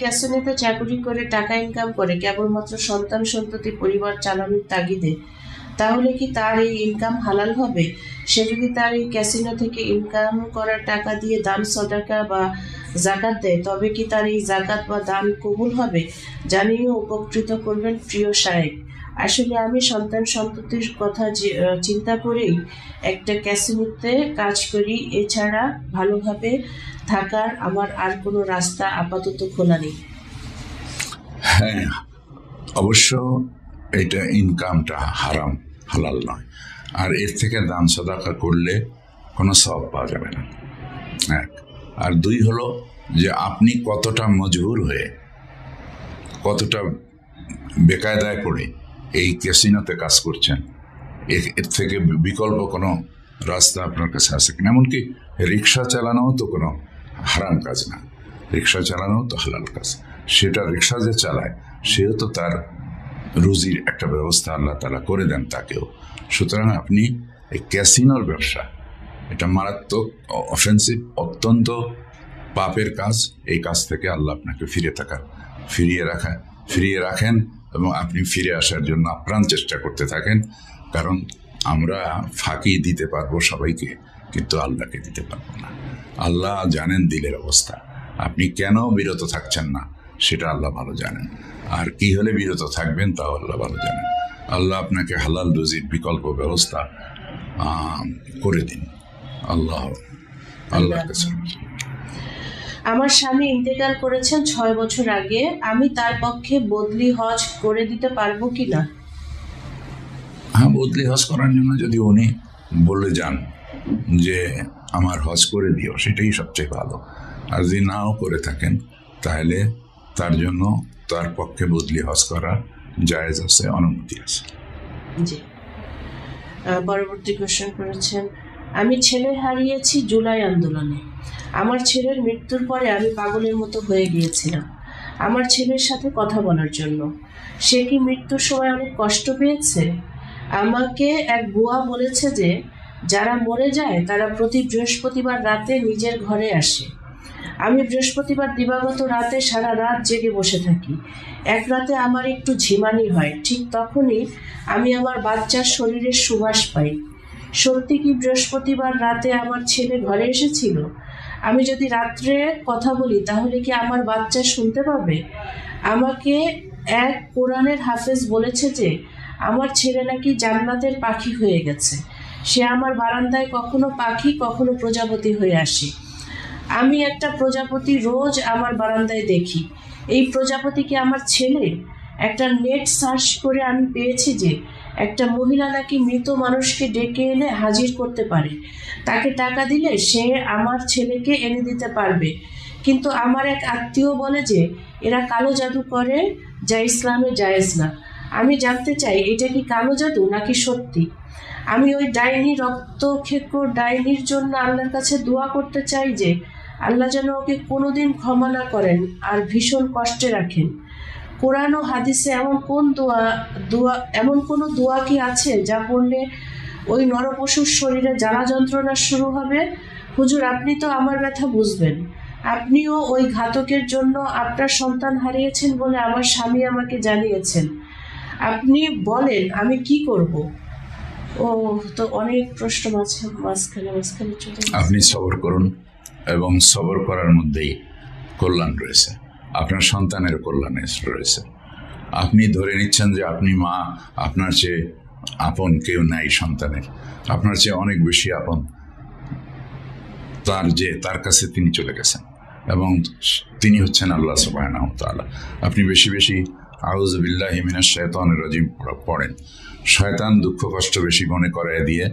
ক্যাসিনোতে চাকরি করে টাকা ইনকাম করে কেবলমাত্র সন্তান সন্ততি পরিবার চালানোর তাগিদে, তাহলে কি তার এই ইনকাম হালাল হবে? সে যদি তার এই ক্যাসিনো থেকে ইনকাম করা টাকা দিয়ে দান সদাকা বা জাকাত দেয়, তবে কি তার এই জাকাত বা দান কবুল হবে? জানিয়ে উপকৃত করবেন প্রিয় শায়েখ। আসলে আমি সন্তান সন্ততির কথা চিন্তা করেই একটা ক্যাসিনোতে কাজ করি, এছাড়া ভালোভাবে থাকার আমার আর কোনো রাস্তা আপাতত খোলা নেই। হ্যাঁ, অবশ্য এটা ইনকামটা হারাম, হালাল নয়। আর এর থেকে দান সাদাকা করলে কোনো সওয়াব পাওয়া যাবে না, এক। আর দুই হলো যে আপনি কতটা মজবুর হয়ে, কতটা বেকায়দায় পড়ে এই ক্যাসিনোতে কাজ করছেন, এর থেকে বিকল্প কোনো রাস্তা আপনার কাছে আছে কিনা। এমনকি রিক্সা চালানোও তো কোনো হারাম কাজ না, রিক্সা চালানোও তো হালাল কাজ। সেটা রিক্সা যে চালায় সেও তো তার রুজির একটা ব্যবস্থা আল্লাহ তাআলা করে দেন তাকেও। সুতরাং আপনি এই ক্যাসিনোর ব্যবসা, এটা মারাত্মক অফেন্সিভ, অত্যন্ত পাপের কাজ। এই কাজ থেকে আল্লাহ আপনাকে ফিরিয়ে রাখেন এবং আপনি ফিরে আসার জন্য আপ্রাণ চেষ্টা করতে থাকেন। কারণ আমরা ফাঁকি দিতে পারবো সবাইকে, কিন্তু আল্লাহকে দিতে পারবো না। আল্লাহ জানেন দিলের অবস্থা। আপনি কেন বিরত থাকছেন না সেটা আল্লাহ ভালো জানেন, আর কি হলে বিরত থাকবেন তাও আল্লাহ ভালো জানেন। আল্লাহ আপনাকে হালাল রুজির বিকল্প ব্যবস্থা করে দিন। আল্লাহ কাছে। আমার স্বামী ইন্তেকাল করেছেন 6 বছর আগে, আমি তার পক্ষে বদলি হজ করে দিতে পারবো কিনা? হ্যাঁ, বদলি হজ করার জন্য যদি উনি বলে যান যে আমার হজ করে দিও, সেটাই সবচেয়ে ভালো। আর যদি নাও করে থাকেন তাহলে তার জন্য তার পক্ষে বদলি হজ করা জায়েজ আছে, অনুমতি আছে। জি। পরবর্তী কোশ্চেন করেছেন, আমি ছেলে হারিয়েছি জুলাই আন্দোলনে। আমার ছেলের মৃত্যুর পরে আমি পাগলের মতো হয়ে গিয়েছিলাম আমার ছেলের সাথে কথা বলার জন্য। সে কি মৃত্যুর সময় অনেক কষ্ট পেয়েছে? আমাকে এক বুয়া বলেছে যে যারা মরে যায় তারা প্রতি বৃহস্পতিবার রাতে নিজের ঘরে আসে। আমি বৃহস্পতিবার দিবাগত রাতে সারা রাত জেগে বসে থাকি। এক রাতে আমার একটু ঝিমানি হয়, ঠিক তখনই আমি আমার বাচ্চার শরীরের সুবাস পাই। সত্যি কি বৃহস্পতিবার রাতে আমার ছেলে ঘরে এসেছিল? আমি যদি রাত্রে কথা বলি তাহলে কি আমার বাচ্চা শুনতে পাবে? আমাকে এক কোরআনের হাফেজ বলেছে যে আমার ছেলে নাকি জান্নাতের পাখি হয়ে গেছে। সে আমার বারান্দায় কখনো পাখি কখনো প্রজাপতি হয়ে আসে। আমি একটা প্রজাপতি রোজ আমার বারান্দায় দেখি। এই প্রজাপতি কি আমার ছেলে? একটা নেট সার্চ করে আমি পেয়েছি যে একটা মহিলা নাকি মৃত মানুষকে ডেকে এনে হাজির করতে পারে। তাকে টাকা দিলে সে আমার ছেলেকে এনে দিতে পারবে। কিন্তু আমার এক আত্মীয় বলে যে এরা কালো জাদু করে, যা ইসলামে জায়েজ না। আমি জানতে চাই এটা কি কালো জাদু নাকি সত্যি? আমি ওই ডাইনি রক্তক্ষেকর ডাইনির জন্য আল্লাহর কাছে দোয়া করতে চাই যে আল্লাহ যেন ওকে কোনোদিন ক্ষমা না করেন আর ভীষণ কষ্টে রাখেন। কোরআন ও হাদিসে এমন কোনো দোয়া কি আছে যা পড়লে ওই নরপশুর শরীরে জ্বালা যন্ত্রণা শুরু হবে? হুজুর, আপনি তো আমার ব্যথা বুঝবেন। আপনিও ওই ঘাতকের জন্য আপনার সন্তান হারিয়েছেন বলে আমার স্বামী আমাকে জানিয়েছেন। আপনি বলেন আমি কি করব? ও তো অনেক প্রশ্ন মাঝখানে চলে। আপনি সবর করুন, এবং সবর করার মধ্যেই কল্যাণ রয়েছে, আপনার সন্তানের কল্যাণ রয়েছে। আপনি ধরে নিচ্ছেন যে আপনি মা, আপনার চেয়ে আপন কেউ নাই সন্তানের, আপনার চেয়ে অনেক বেশি আপন তার কাছে তিনি চলে গেছেন, এবং তিনি হচ্ছেন আল্লাহ সুবহানাহু ওয়া তাআলা। আপনি বেশি বেশি আউযু বিল্লাহি মিনাশ শাইতানির রাজিম পড়েন। শয়তান দুঃখ কষ্ট বেশি মনে করায় দিয়ে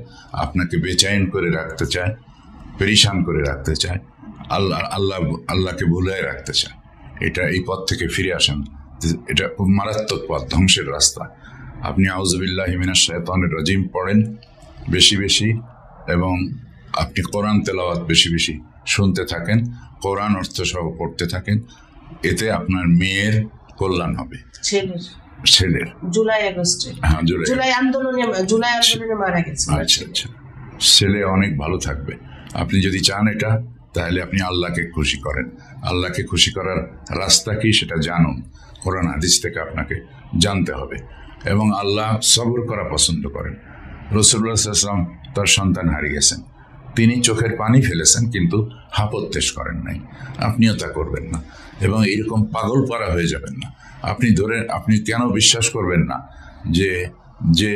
আপনাকে বেচैन করে রাখতে চায়, পেরেশান করে রাখতে চায়, আল্লাহকে ভুলে রাখতে চায়। এই পথ থেকে ফিরে আসেন। এটা খুব মারাত্মক পথ, ধ্বংসের রাস্তা। আপনি আউযু বিল্লাহি মিনাশ শাইতানির রাজিম পড়েন বেশি বেশি, এবং আপনি কোরআন তেলাওয়াত বেশি বেশি শুনতে থাকেন, কোরআন অর্থ সহ পড়তে থাকেন। এতে আপনার মেয়ের কল্যাণ হবে, ছেলের। জুলাই আগস্টে, হ্যাঁ, জুলাই আন্দোলনে মারা গেছে। আচ্ছা, ছেলে অনেক ভালো থাকবে। আপনি যদি চান এটা, তাহলে আপনি আল্লাহকে খুশি করেন। আল্লাহকে খুশি করার রাস্তা কি সেটা জানুন, কোরআন হাদিস থেকে আপনাকে জানতে হবে। এবং আল্লাহ সবর করা পছন্দ করেন। রাসূলুল্লাহ সাল্লাল্লাহু আলাইহি ওয়াসাল্লাম তার সন্তান হারিয়েছেন, তিনি চোখের পানি ফেলেছেন কিন্তু হাপত্যেশ করেন নাই, আপনিও তা করবেন না। এবং এরকম পাগল পারা হয়ে যাবেন না। আপনি কেন বিশ্বাস করবেন না যে যে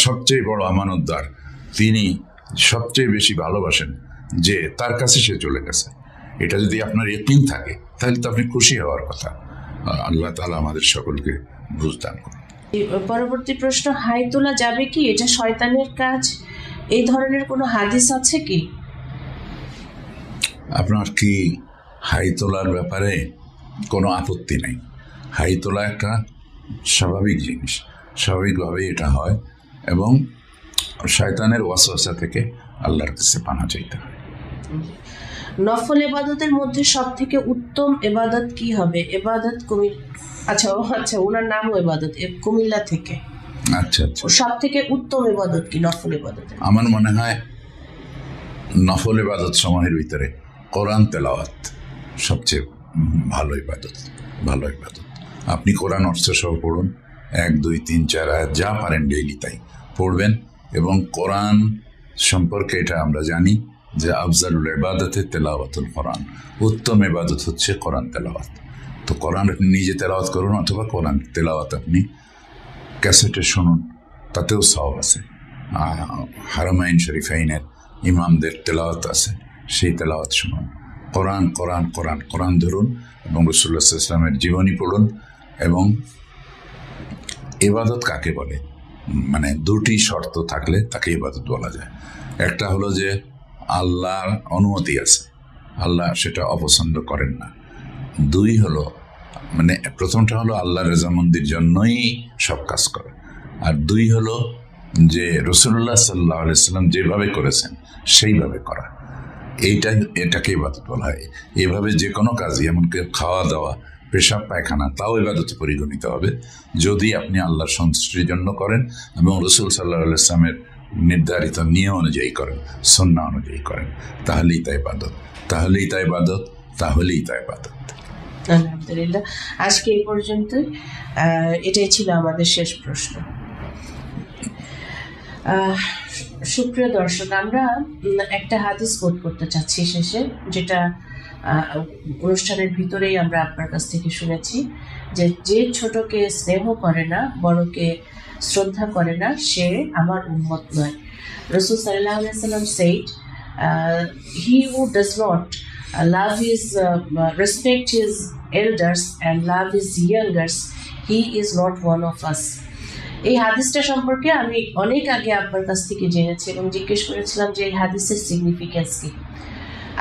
সবচেয়ে বড় আমানতদার, তিনি সবচেয়ে বেশি ভালোবাসেন, যে তার কাছে সে চলে গেছে, এটা যদি আপনার ইয়াকিন থাকে তাহলে তো আপনি খুশি হওয়ার কথা। আল্লাহ তাআলা আমাদের সকলকে বুঝ দান করুন। পরবর্তী প্রশ্ন, হাই তোলা যাবে কি? এটা শয়তানের কাজ, এই ধরনের কোনো হাদিস আছে কি? আপনার কি হাই তোলার ব্যাপারে কোনো আপত্তি নেই? হাই তোলা একটা স্বাভাবিক জিনিস, স্বাভাবিকভাবেই এটা হয়, এবং শয়তানের ওয়াসওয়াসা থেকে আল্লাহর কাছে পানা চাইতে হয়। নফল ইবাদতের মধ্যে সব থেকে উত্তম ইবাদত কি হবে? ইবাদত আচ্ছা ওনার নামও ইবাদত, কুমিল্লা থেকে। আচ্ছা আচ্ছা, সব থেকে উত্তম ইবাদত কি নফল ইবাদত? আমার মনে হয় নফল ইবাদত সমূহের ভিতরে কোরআন তেলাওয়াত সবচেয়ে ভালো ইবাদত। আপনি কোরআন অর্থ সহ পড়ুন, 1, 2, 3, 4 আয়াত যা পারেন ডেইলি তাই পড়বেন। এবং কোরআন সম্পর্কে এটা আমরা জানি যে আফজালুল ইবাদতে তেলাওয়াতুল কোরআন, উত্তম ইবাদত হচ্ছে কোরআন তেলাওয়াত। তো কোরআন আপনি নিজে তেলাওয়াত করুন, অথবা কোরআন তেলাওয়াত আপনি ক্যাসেটে শুনুন, তাতেও সওয়াব আছে। হারামাইন শরীফাইনের ইমামদের তেলাওয়াত আছে, সেই তেলাওয়াত শুনুন। কোরআন কোরআন কোরআন কোরআন ধরুন, এবং রাসূলুল্লাহ সাল্লাল্লাহু আলাইহি ওয়াসাল্লামের জীবনী পড়ুন। এবং ইবাদত কাকে বলে, মানে দুটি শর্ত থাকলে তাকে ইবাদত বলা যায়। একটা হলো যে আল্লাহর অনুমতি আছে, আল্লাহ সেটা অপছন্দ করেন না। 2 হলো, মানে প্রথমটা হলো আল্লাহর রেজামন্দির জন্যই সব কাজ করে। আর 2 হলো যে রাসূলুল্লাহ সাল্লাল্লাহু আলাইহি ওয়াসাল্লাম যেভাবে করেছেন সেইভাবে করা, এটাকে ইবাদত বলা হয়। এভাবে যে কোনো কাজই, এমনকি খাওয়া দাওয়া, পেশাব পায়খানা, তাও ইবাদতে পরিগণিত হবে যদি আপনি আল্লাহর সন্তুষ্টির জন্য করেন এবং রাসূল সাল্লাল্লাহু আলাইহি ওয়াসাল্লামের নির্ধারিত নিয়ম অনুযায়ী করেন, সুন্নাহ অনুযায়ী করেন, তাহলেই তা ইবাদত। আলহামদুলিল্লাহ, আজকে এই পর্যন্তই। এটাই ছিল আমাদের শেষ প্রশ্ন। সুপ্রিয় দর্শক, আমরা একটা হাদিস কোট করতে চাচ্ছি শেষে, যেটা অনুষ্ঠানের ভিতরেই আমরা আপনার কাছ থেকে শুনেছি, যে ছোটকে স্নেহ করে না, বড়কে শ্রদ্ধা করে না, সে আমার উম্মত নয়। রাসূল সাল্লাল্লাহু আলাইহি ওয়াসাল্লাম said, he who does not respect his elders and love his youngers, he is not one of us. এই হাদিসটা সম্পর্কে আমি অনেক আগে আব্বার কাছ থেকে জেনেছি এবং জিজ্ঞেস করেছিলাম যে এই হাদিসের সিগনিফিকেন্স কি।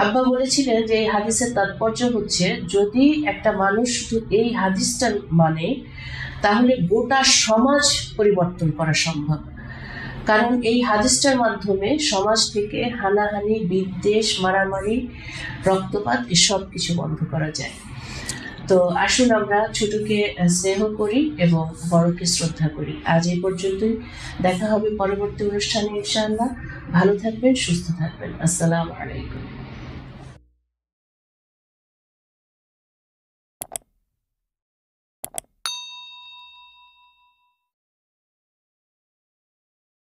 আব্বা বলেছিলেন যে এই হাদিসের তাৎপর্য হচ্ছে, যদি একটা মানুষ শুধু এই হাদিসটা মানে, তাহলে গোটা সমাজ পরিবর্তন করা সম্ভব। কারণ এই হাদিসটার মাধ্যমে সমাজ থেকে হানাহানি, বিদ্বেষ, মারামারি, রক্তপাত এসব কিছু বন্ধ করা যায়। তো আসুন আমরা ছোটকে স্নেহ করি এবং বড়কে শ্রদ্ধা করি। আজ এই পর্যন্তই, দেখা হবে পরবর্তী অনুষ্ঠানে ইনশাআল্লাহ। ভালো থাকবেন, সুস্থ থাকবেন। আসসালামু আলাইকুম।